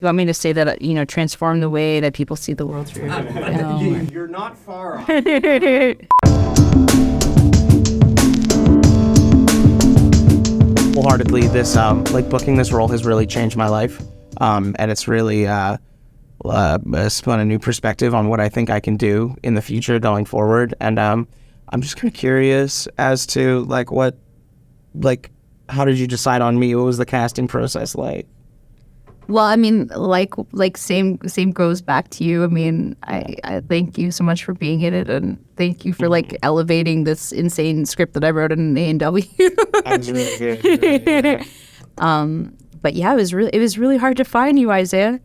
You want me to say that, transform the way that people see the world through? You're not far off. Wholeheartedly, this booking this role has really changed my life, and it's really spun a new perspective on what I think I can do in the future going forward. And I'm just kind of curious as to how did you decide on me? What was the casting process like? Well, I mean, same goes back to you. I mean, I thank you so much for being in it, and thank you for elevating this insane script that I wrote in A&W. But yeah, it was really hard to find you, Isaiah.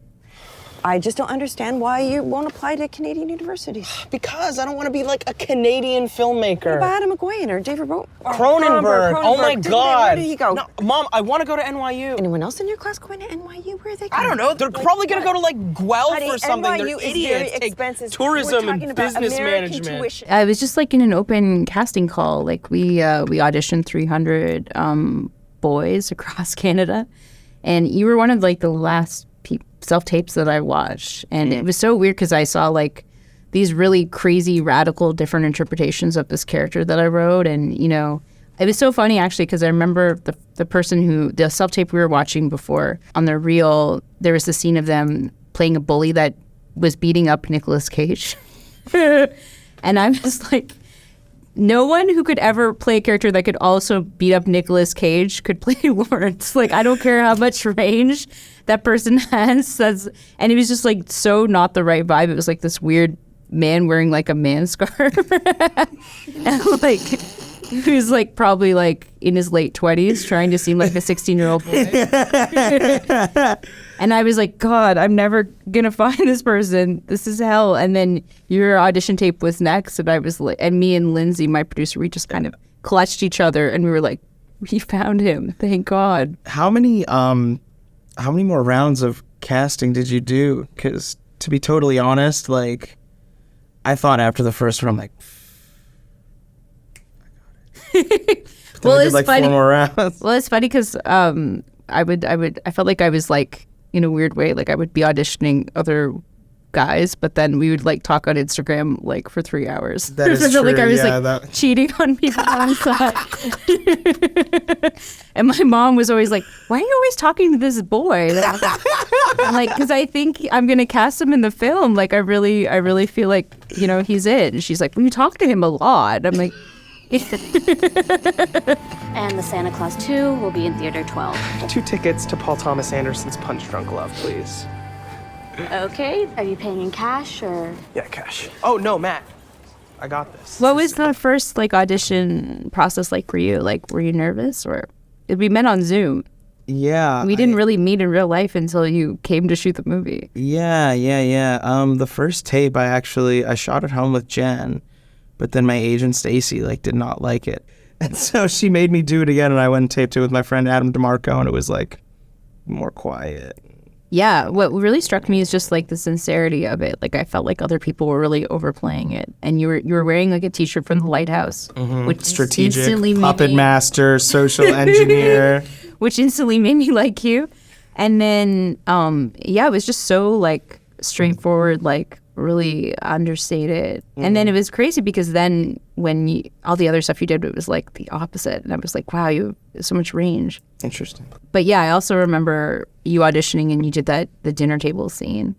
I just don't understand why you won't apply to Canadian universities. Because I don't want to be like a Canadian filmmaker. What about Adam McGuane or David Cronenberg. Oh my God. Where did he go? No, Mom, I want to go to NYU. Anyone else in your class going to NYU? Where are they going? I don't know. They're probably going to go to Guelph Honey, or something. NYU They're is idiots. very expensive. Tourism We're and talking about business American management. Tuition. I was just in an open casting call. We auditioned 300 boys across Canada, and you were one of the last self-tapes that I watched. And it was so weird because I saw these really crazy, radical, different interpretations of this character that I wrote. And, it was so funny actually because I remember the self-tape we were watching before on the reel, there was the scene of them playing a bully that was beating up Nicolas Cage. And I was like, no one who could ever play a character that could also beat up Nicolas Cage could play Lawrence. I don't care how much range that person has. And it was just so not the right vibe. It was this weird man wearing a man scarf. And he was probably in his late 20s trying to seem like a 16-year-old boy. And I was like, God, I'm never going to find this person. This is hell. And then your audition tape was next. And I was and me and Lindsay, my producer, we just kind of clutched each other and we were like, we found him. Thank God. How many more rounds of casting did you do? Because to be totally honest, I thought after the first one, I'm like, well, it's did, funny. 4 more rounds. Well, it's funny because I felt like I was in a weird way, I would be auditioning other guys, but then we would talk on Instagram for 3 hours. That is I felt true. I was cheating on people on the side. And my mom was always like, "Why are you always talking to this boy?" I'm because I think I'm gonna cast him in the film. I really feel he's it. And she's like, "Well, you talk to him a lot." I'm like. And the Santa Claus 2 will be in Theater 12. 2 tickets to Paul Thomas Anderson's Punch Drunk Love, please. Okay. Are you paying in cash or? Yeah, cash. Oh, no, Matt. I got this. What was the first audition process for you? Were you nervous or we met on Zoom? Yeah. We didn't really meet in real life until you came to shoot the movie. Yeah. The first tape I shot at home with Jen. But then my agent, Stacy, did not like it. And so she made me do it again, and I went and taped it with my friend Adam DeMarco, and it was, more quiet. Yeah, what really struck me is just, the sincerity of it. I felt like other people were really overplaying it. And you were wearing, a T-shirt from the Lighthouse. Mm-hmm. Which strategic, instantly puppet master, social engineer. Which instantly made me like you. And then, it was just so, straightforward, really understated. Mm-hmm. And then it was crazy because then when all the other stuff you did, it was the opposite. And I was like, wow, you have so much range. Interesting. But yeah, I also remember you auditioning and you did the dinner table scene.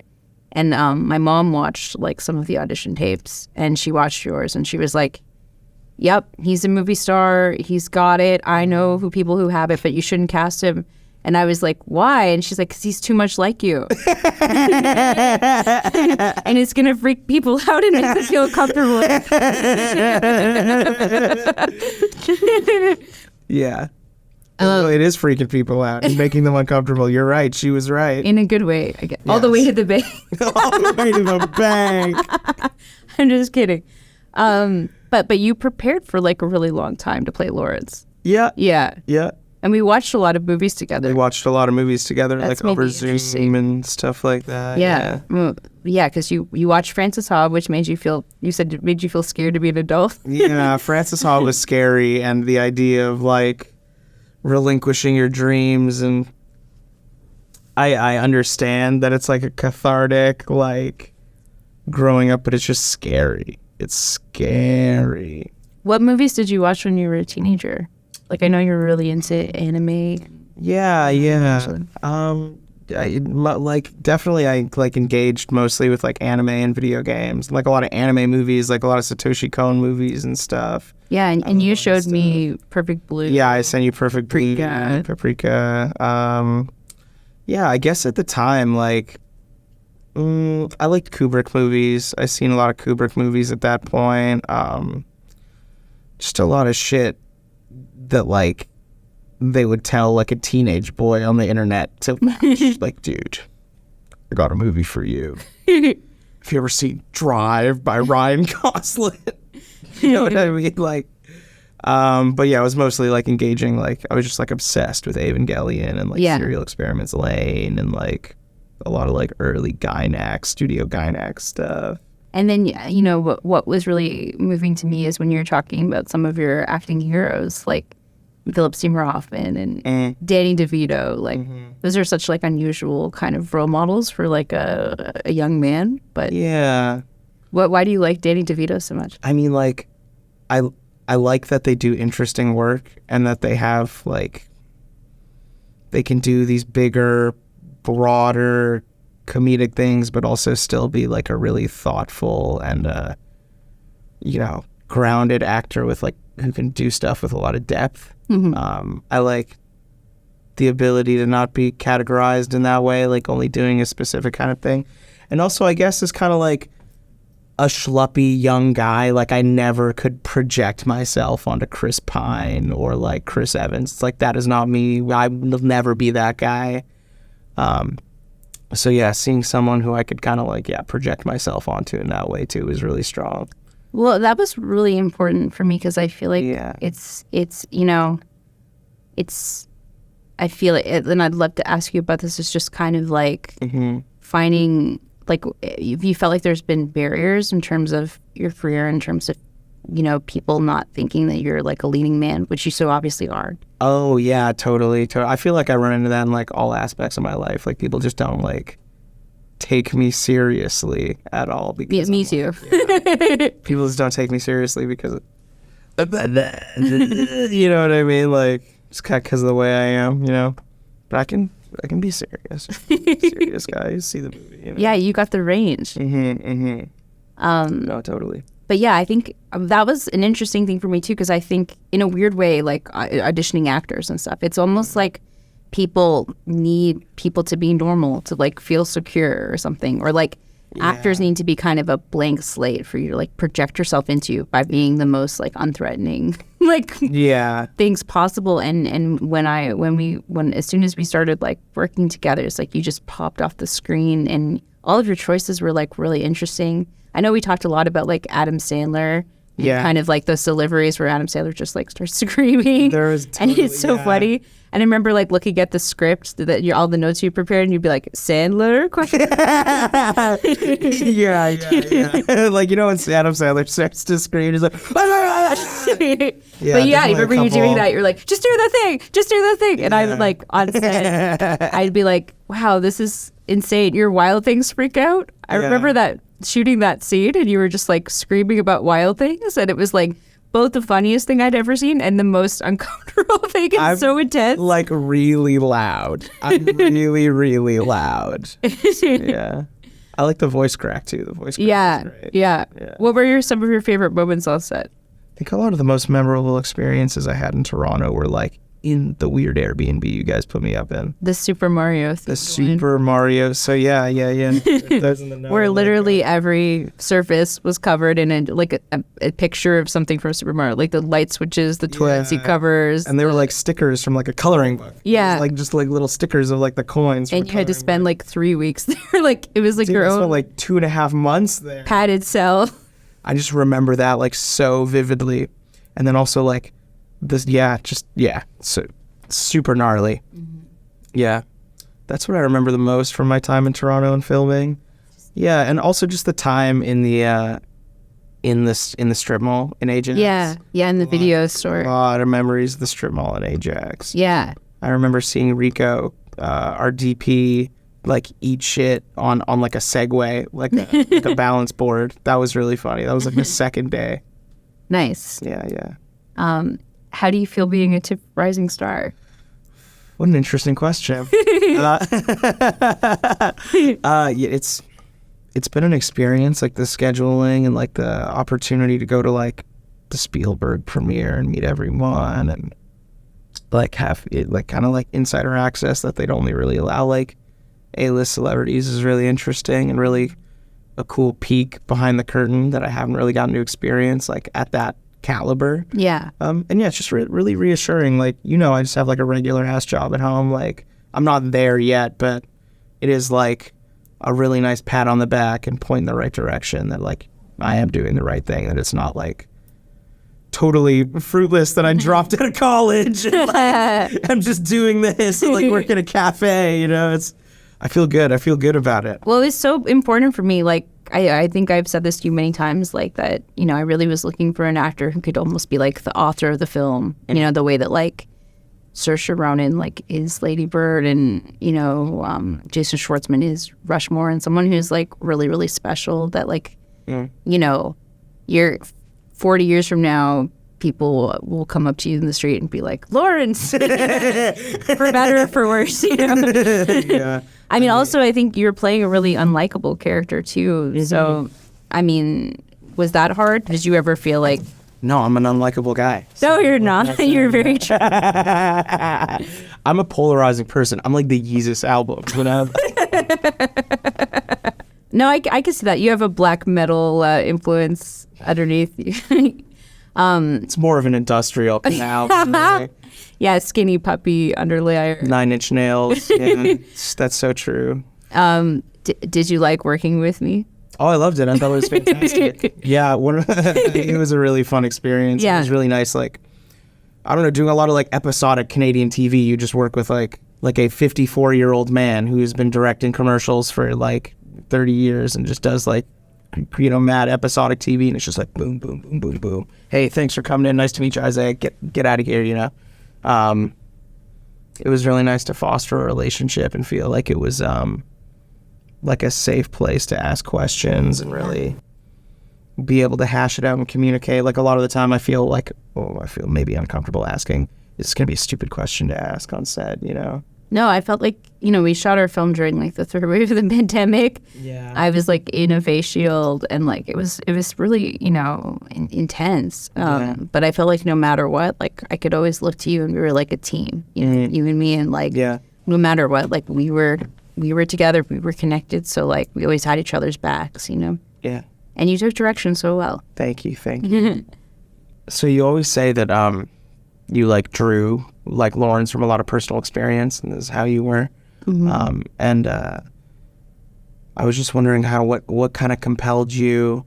And my mom watched some of the audition tapes and she watched yours and she was like, yep, he's a movie star. He's got it. I know people who have it, but you shouldn't cast him. And I was like, why? And she's like, because he's too much like you. And it's going to freak people out and make them feel comfortable. Yeah. It is freaking people out and making them uncomfortable. You're right. She was right. In a good way, I guess. Yes. All the way to the bank. All the way to the bank. I'm just kidding. But you prepared for a really long time to play Lawrence. Yeah. Yeah. Yeah. And we watched a lot of movies together. We watched a lot of movies together, That's over Zoom and stuff like that. Yeah. Yeah, because you watched Frances Ha, which made you feel scared to be an adult. Yeah, Frances Ha was scary, and the idea of relinquishing your dreams and I understand that it's like a cathartic, like growing up, but it's just scary. It's scary. What movies did you watch when you were a teenager? Like, I know you're really into anime. Yeah. Definitely I like engaged mostly with like anime and video games, like a lot of anime movies, like a lot of Satoshi Kon movies and stuff. Yeah, and you showed me Perfect Blue. Yeah, I sent you Perfect Blue, Paprika. Paprika. Yeah, I guess at the time, like, I liked Kubrick movies. I seen a lot of Kubrick movies at that point. Just a lot of shit that, like, they would tell, like, a teenage boy on the internet to watch. Like, dude, I got a movie for you. Have you ever seen Drive by Ryan Gosling? You know what I mean? Like, but yeah, I was mostly like engaging, like I was just like obsessed with Evangelion and like Serial Experiments Lane and like a lot of like early Gynax, Studio Gynax stuff. And then, you know, what was really moving to me is when you were talking about some of your acting heroes, like Philip Seymour Hoffman and Danny DeVito. Like, those are such like unusual kind of role models for like a young man. But yeah. Why do you like Danny DeVito so much? I mean, like, I like that they do interesting work and that they have, like, they can do these bigger, broader comedic things, but also still be, like, a really thoughtful and, you know, grounded actor with, like, who can do stuff with a lot of depth. I like the ability to not be categorized in that way, like only doing a specific kind of thing. And also, I guess, it's kind of like a schluppy young guy. Like, I never could project myself onto Chris Pine or like Chris Evans. It's like, that is not me. I will never be that guy. So yeah, seeing someone who I could kind of like, project myself onto in that way too is really strong. Well, that was really important for me because I feel like it's you know, I feel it, and I'd love to ask you about this. It's just kind of like finding, like, if you felt like there's been barriers in terms of your career, in terms of, you know, people not thinking that you're like a leading man, which you so obviously are. Oh yeah, totally. I feel like I run into that in like all aspects of my life. Like, people just don't like take me seriously at all. Because me too. People just don't take me seriously because you know what I mean? Like, just because of the way I am, you know. But I can be serious. Serious guy. You see the movie, you know? Yeah, you got the range. No, totally. But yeah, I think that was an interesting thing for me too, because I think in a weird way, like auditioning actors and stuff, it's almost like people need people to be normal, to like feel secure or something, or like actors need to be kind of a blank slate for you to like project yourself into by being the most like unthreatening like things possible. And when as soon as we started like working together, it's like you just popped off the screen and all of your choices were like really interesting. I know we talked a lot about like Adam Sandler, kind of like those deliveries where Adam Sandler just like starts screaming, and it's so funny. And I remember like looking at the script that all the notes you prepared, and you'd be like, Sandler? yeah. Like, you know, when Adam Sandler starts to scream, he's like, but yeah, I remember you doing that. You're like, just do the thing. And I would like on set, I'd be like, wow, this is insane. Your wild things freak out. I remember that shooting that scene, and you were just like screaming about wild things, and it was like both the funniest thing I'd ever seen and the most uncomfortable thing. It's so intense. Like, really loud. I'm really, really loud. Yeah. I like the voice crack too. The voice crack is great. Yeah. What were some of your favorite moments on set? I think a lot of the most memorable experiences I had in Toronto were like in the weird Airbnb you guys put me up in. The Super Mario thing. The Super Mario. So yeah. Where literally every surface was covered in a picture of something from Super Mario, like the light switches, the toilet seat covers, and they were like stickers from like a coloring book. Yeah, like just like little stickers of like the coins. And you had to spend like 3 weeks there. Like, it was like your own. Spent like 2.5 months there. Padded cell. I just remember that like so vividly, and then also like this, so super gnarly. Yeah, that's what I remember the most from my time in Toronto and filming. Yeah, and also just the time in the strip mall in Ajax. Yeah, in the video store. A lot of memories of the strip mall in Ajax. Yeah, I remember seeing Rico our DP like eat shit on like a Segway, like a balance board. That was really funny. That was like the second day. Nice. Yeah. How do you feel being a TIFF Rising Star? What an interesting question. Yeah, it's been an experience, like the scheduling and like the opportunity to go to like the Spielberg premiere and meet everyone and like have it like kind of like insider access that they'd only really allow like A-list celebrities is really interesting and really a cool peek behind the curtain that I haven't really gotten to experience like at that caliber. Yeah. And yeah, it's just really reassuring. Like, I just have like a regular ass job at home. Like, I'm not there yet, but it is like a really nice pat on the back and point in the right direction that like I am doing the right thing, that it's not like totally fruitless that I dropped out of college and like, I'm just doing this and like work at a cafe, I feel good. I feel good about it. Well, it's so important for me. Like, I think I've said this to you many times, like that, I really was looking for an actor who could almost be like the author of the film, the way that like Saoirse Ronan like is Lady Bird and, Jason Schwartzman is Rushmore, and someone who's like really, really special that like, you're 40 years from now, people will come up to you in the street and be like, Lawrence, for better or for worse, Yeah. I mean, also, I think you're playing a really unlikable character, too. Mm-hmm. So, I mean, was that hard? Did you ever feel like... No, I'm an unlikable guy. No, you're not. You're very true. I'm a polarizing person. I'm like the Yeezus album. No, I can see that. You have a black metal influence underneath you. It's more of an industrial canal. Really. Yeah, skinny puppy underlayer. 9 Inch Nails. Yeah, that's so true. Did you like working with me? Oh, I loved it. I thought it was fantastic. Yeah, it was a really fun experience. Yeah. It was really nice. Like, I don't know, doing a lot of like episodic Canadian TV. You just work with like a 54-year-old man who's been directing commercials for like 30 years and just does like, mad episodic TV, and it's just like boom, boom, boom, boom, boom. Hey, thanks for coming in. Nice to meet you, Isaiah. Get out of here, It was really nice to foster a relationship and feel like it was like a safe place to ask questions and really be able to hash it out and communicate. Like a lot of the time I feel maybe uncomfortable asking, it's going to be a stupid question to ask on set, No, I felt like, we shot our film during like the third wave of the pandemic. Yeah. I was like in a face shield and like it was really, intense. But I felt like no matter what, like I could always look to you and we were like a team, you and me, and like no matter what, like we were together, we were connected. So like we always had each other's backs, Yeah. And you took direction so well. Thank you. So you always say that you like drew like Lawrence from a lot of personal experience, and this is how you were. Mm-hmm. And I was just wondering what kind of compelled you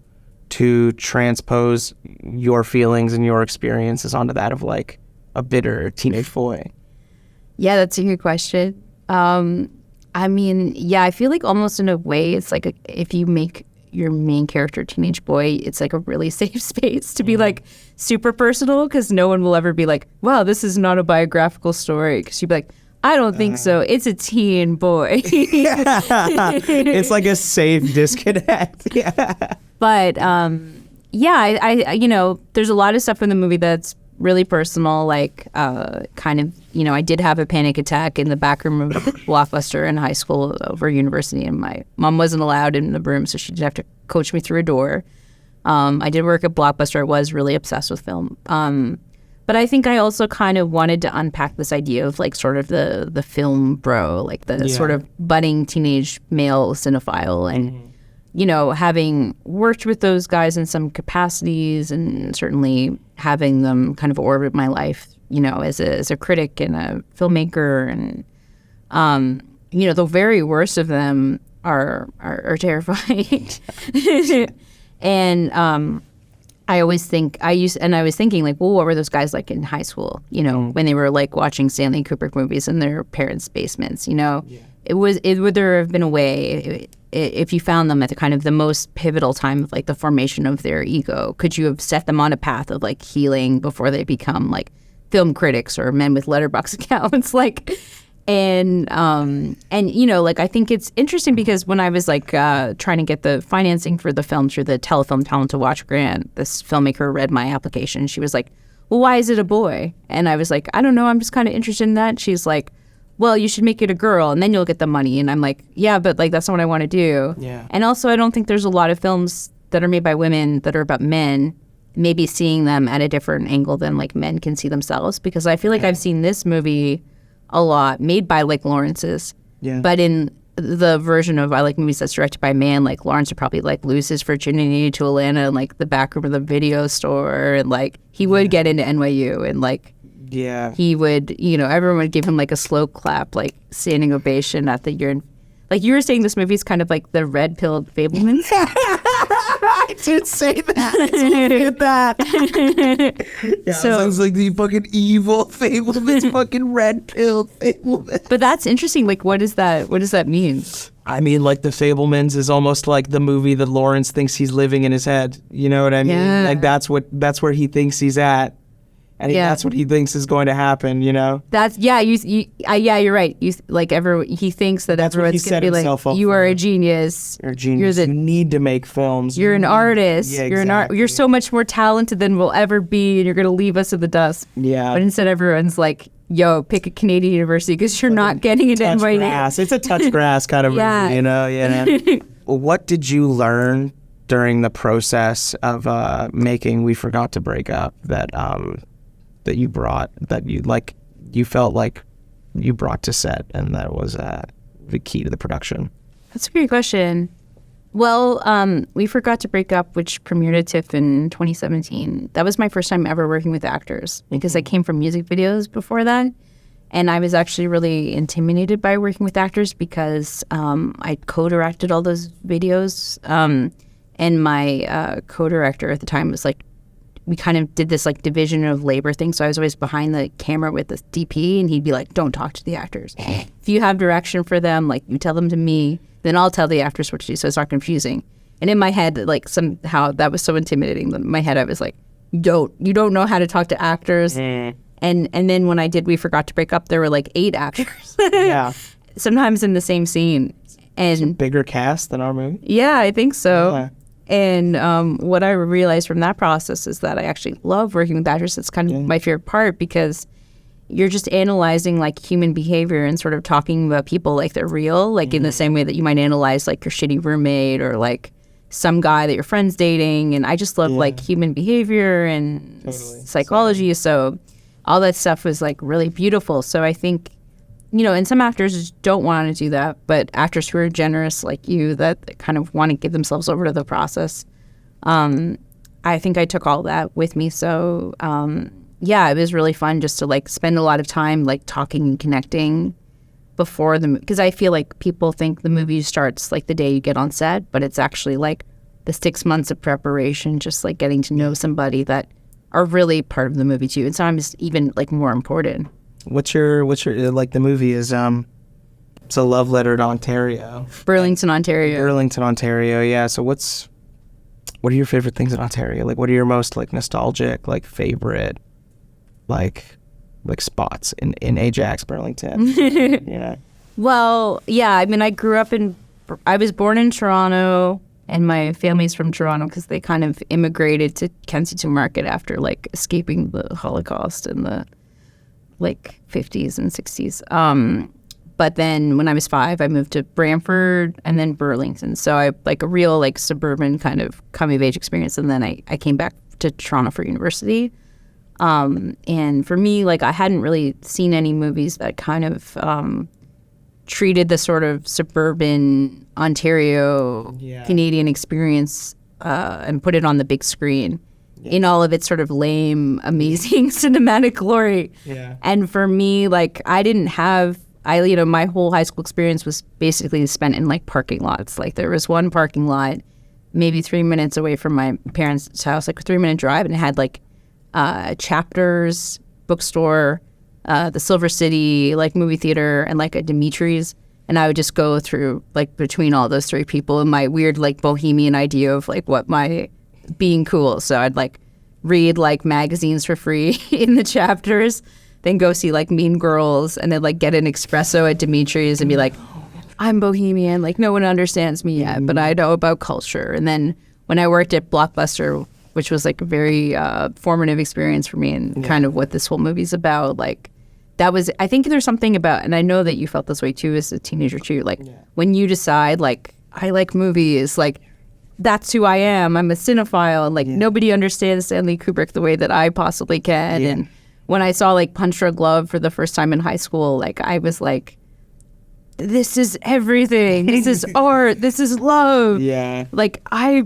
to transpose your feelings and your experiences onto that of like a bitter teenage boy. Yeah, that's a good question. I mean, yeah, I feel like almost in a way it's like if you make your main character teenage boy, it's like a really safe space to be like super personal, because no one will ever be like, wow, this is not a biographical story, because you'd be like, I don't think so, it's a teen boy. It's like a safe disconnect. Yeah. But yeah, I there's a lot of stuff in the movie that's really personal, like kind of, I did have a panic attack in the back room of Blockbuster in high school over university, and my mom wasn't allowed in the room, so she did have to coach me through a door. I did work at Blockbuster. I was really obsessed with film. But I think I also kind of wanted to unpack this idea of like sort of the film bro, like the sort of budding teenage male cinephile, and having worked with those guys in some capacities and certainly having them kind of orbit my life, as a critic and a filmmaker, and the very worst of them are terrifying. And I always think I was thinking like, well, what were those guys like in high school? When they were like watching Stanley Kubrick movies in their parents' basements. It would there have been a way if you found them at the kind of the most pivotal time of like the formation of their ego? Could you have set them on a path of like healing before they become like film critics or men with letterbox accounts? Like, And you know, like, I think it's interesting because when I was like trying to get the financing for the film through the Telefilm Talent to Watch grant, this filmmaker read my application. She was like, well, why is it a boy? And I was like, I don't know, I'm just kind of interested in that. She's like, well, you should make it a girl and then you'll get the money. And I'm like, yeah, but like, that's not what I want to do. Yeah. And also, I don't think there's a lot of films that are made by women that are about men, maybe seeing them at a different angle than like men can see themselves. Because I feel like I've seen this movie a lot made by like Lawrence's. Yeah. But in the version of I like movies that's directed by a man, like Lawrence would probably like lose his virginity to Alana in like the back room of the video store. And like he would get into NYU and like Yeah. he would, you know, everyone would give him like a slow clap, like standing ovation at the urine. Like you were saying, this movie is kind of like the red-pilled Fablemans. I did say that. Look at that. Yeah, So- sounds like the fucking evil Fablemans, fucking red-pilled Fablemans. But that's interesting. Like, what does that mean? I mean, like, The Fablemans is almost like the movie that Lawrence thinks he's living in his head. You know what I mean? Yeah. Like, that's where he thinks he's at. And Yeah. that's what he thinks is going to happen, you know? That's yeah. You're right. He thinks that That's what he everyone's gonna set be himself like, up you for. are a genius. You're a genius. You need to make films. You're an artist. Yeah, You're exactly. You're so much more talented than we'll ever be, and you're gonna leave us in the dust. Yeah. But instead, everyone's like, yo, pick a Canadian university because you're not getting into touch NYU. grass. It's a touch grass kind of Yeah. movie, you know? Yeah. What did you learn during the process of making We Forgot to Break Up that you felt like you brought to set and that was the key to the production? That's a great question. Well, We Forgot to Break Up, which premiered at TIFF in 2017. That was my first time ever working with actors because I came from music videos before that. And I was actually really intimidated by working with actors because I co-directed all those videos. And my co-director at the time was like, we kind of did this like division of labor thing. So I was always behind the camera with the DP and he'd be like, don't talk to the actors. If you have direction for them, like you tell them to me, then I'll tell the actors what to do so it's not confusing. And in my head, like somehow that was so intimidating. In my head, I was like, you don't know how to talk to actors. And then when I did We Forgot to Break Up, there were like 8 actors. Yeah. Sometimes in the same scene. And Bigger cast than our movie? yeah, I think so. Yeah. And what I realized from that process is that I actually love working with actors. It's kind of my favorite part because you're just analyzing like human behavior and sort of talking about people like they're real, like in the same way that you might analyze like your shitty roommate or like some guy that your friend's dating. And I just love like human behavior and psychology. So all that stuff was like really beautiful. So I think, you know, and some actors just don't want to do that, but actors who are generous like you that kind of want to give themselves over to the process, I think I took all that with me. So, yeah, it was really fun just to like spend a lot of time like talking and connecting before because I feel like people think the movie starts like the day you get on set, but it's actually like the 6 months of preparation, just like getting to know somebody that are really part of the movie too. And sometimes even like more important. What's your like the movie is it's a love letter to Ontario. Burlington, Ontario. Yeah. So what are your favorite things in Ontario? Like what are your most like nostalgic, like favorite like spots in Ajax, Burlington? You know? Well, yeah, I mean I was born in Toronto and my family's from Toronto because they kind of immigrated to Kensington Market after like escaping the Holocaust in the like 50s and 60s. But then when I was 5, I moved to Brantford and then Burlington. So I like a real like suburban kind of coming of age experience. And then I came back to Toronto for university. And for me, like I hadn't really seen any movies that kind of treated the sort of suburban Ontario Canadian experience and put it on the big screen. In all of its sort of lame, amazing cinematic glory. Yeah. And for me, like, my whole high school experience was basically spent in like parking lots. Like there was one parking lot, maybe 3 minutes away from my parents' house, like a 3-minute drive, and it had like Chapters, bookstore, the Silver City, like movie theater, and like a Dimitri's. And I would just go through like between all those 3 people and my weird like bohemian idea of like what my being cool. So I'd like read like magazines for free in the Chapters. then go see like Mean Girls and then like get an espresso at Dimitri's and be like, I'm bohemian, like no one understands me yet, but I know about culture. And then when I worked at Blockbuster, which was like a very formative experience for me and kind of what this whole movie's about, like that was, I think there's something about, and I know that you felt this way too as a teenager too, like when you decide like, I like movies, like that's who I am. I'm a cinephile, and like nobody understands Stanley Kubrick the way that I possibly can. And when I saw like Punch Drunk Love for the first time in high school, like I was like, this is everything. This is art. This is love. Yeah. Like I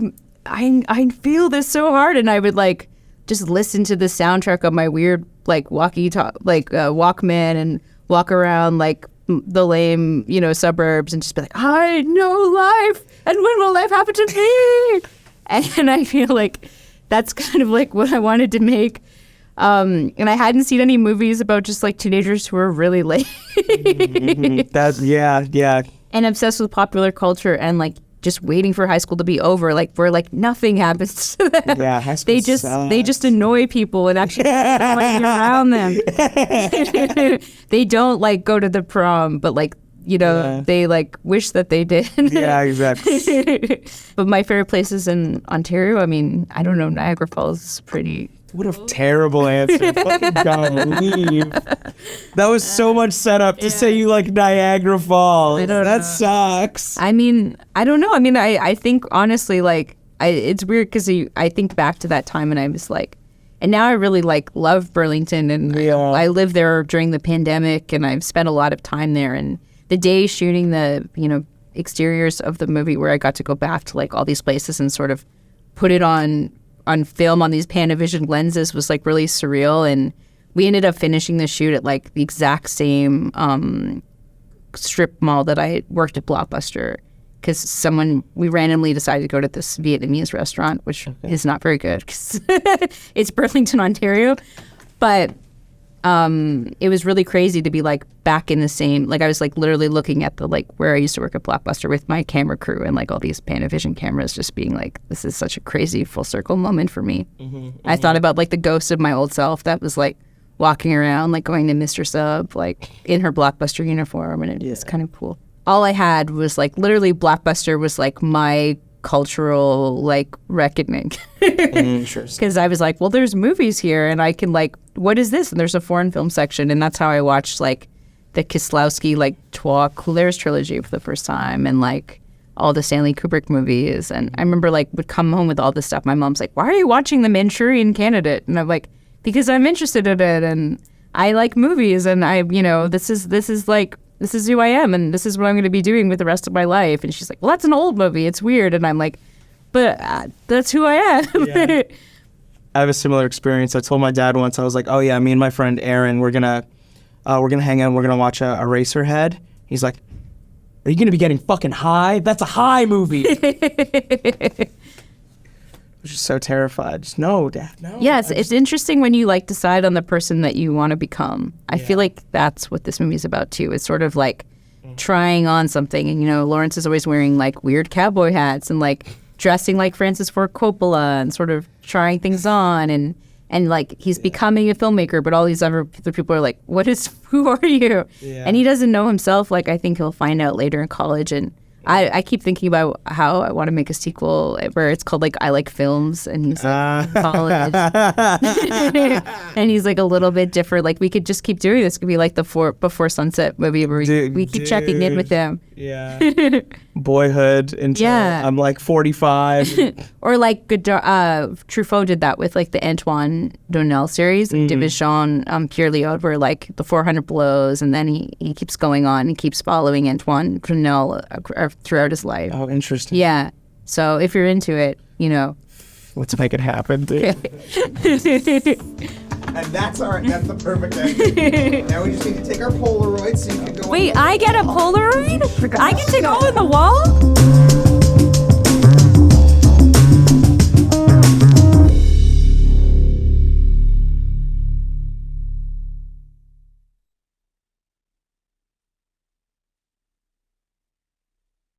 feel this so hard, and I would like just listen to the soundtrack of my weird like Walkman and walk around like the lame, you know, suburbs and just be like, I know life, and when will life happen to me? And I feel like that's kind of like what I wanted to make. And I hadn't seen any movies about just like teenagers who are really late. That's and obsessed with popular culture and like just waiting for high school to be over, like where like nothing happens to them. Yeah, high school they just annoy people and actually annoying around them. They don't like go to the prom, but like, you know, they like wish that they did. Yeah, exactly. But my favorite places in Ontario, I mean, I don't know, Niagara Falls is pretty. What a terrible answer. Fucking gotta leave. That was so much setup to say you like Niagara Falls. That sucks. I mean, I don't know. I mean, I think honestly, like, it's weird because I think back to that time and I was like, and now I really like love Burlington, and I lived there during the pandemic and I've spent a lot of time there. And the day shooting the, you know, exteriors of the movie where I got to go back to like all these places and sort of put it on film on these Panavision lenses was like really surreal. And we ended up finishing the shoot at like the exact same strip mall that I worked at Blockbuster, because we randomly decided to go to this Vietnamese restaurant, which is not very good because it's Burlington, Ontario. But it was really crazy to be like back in the same, like I was like literally looking at the like where I used to work at Blockbuster with my camera crew and like all these Panavision cameras, just being like, this is such a crazy full circle moment for me. I thought about like the ghost of my old self that was like walking around, like going to Mr. Sub, like in her Blockbuster uniform, and it was kind of cool. All I had was like literally Blockbuster was like my cultural like reckoning, because I was like, well, there's movies here and I can like, what is this? And there's a foreign film section, and that's how I watched like the Kieslowski like Trois Couleurs trilogy for the first time, and like all the Stanley Kubrick movies. And I remember like would come home with all this stuff. My mom's like, why are you watching The Manchurian Candidate? And I'm like, because I'm interested in it and I like movies, and I, you know, this is who I am, and this is what I'm going to be doing with the rest of my life. And she's like, well, that's an old movie. It's weird. And I'm like, but that's who I am. Yeah. I have a similar experience. I told my dad once, I was like, oh yeah, me and my friend Aaron, we're gonna hang out and we're gonna watch a Eraserhead. He's like, are you gonna be getting fucking high? That's a high movie. I was just so terrified. Just no, Dad, no. Yes, it's interesting when you like decide on the person that you want to become. I feel like that's what this movie's about too. It's sort of like trying on something, and you know, Lawrence is always wearing like weird cowboy hats and like dressing like Francis Ford Coppola and sort of trying things on, and like he's becoming a filmmaker, but all these other people are like, who are you? Yeah. And he doesn't know himself. Like I think he'll find out later in college. And I keep thinking about how I want to make a sequel where it's called like I Like Films, and he's like in college. And he's like a little bit different. Like we could just keep doing this. It could be like the Before Sunset movie where we keep checking in with him. Yeah. Boyhood until I'm like 45. Or like Truffaut did that with like the Antoine Donnell series, Division, Pierre Liot, where like the 400 blows, and then he keeps going on and keeps following Antoine Donnell throughout his life. Oh, interesting. Yeah. So if you're into it, you know. Let's make it happen, dude. And that's the perfect ending. Now we just need to take our Polaroids so you can go. Wait, I get a Polaroid? I can take all in the wall?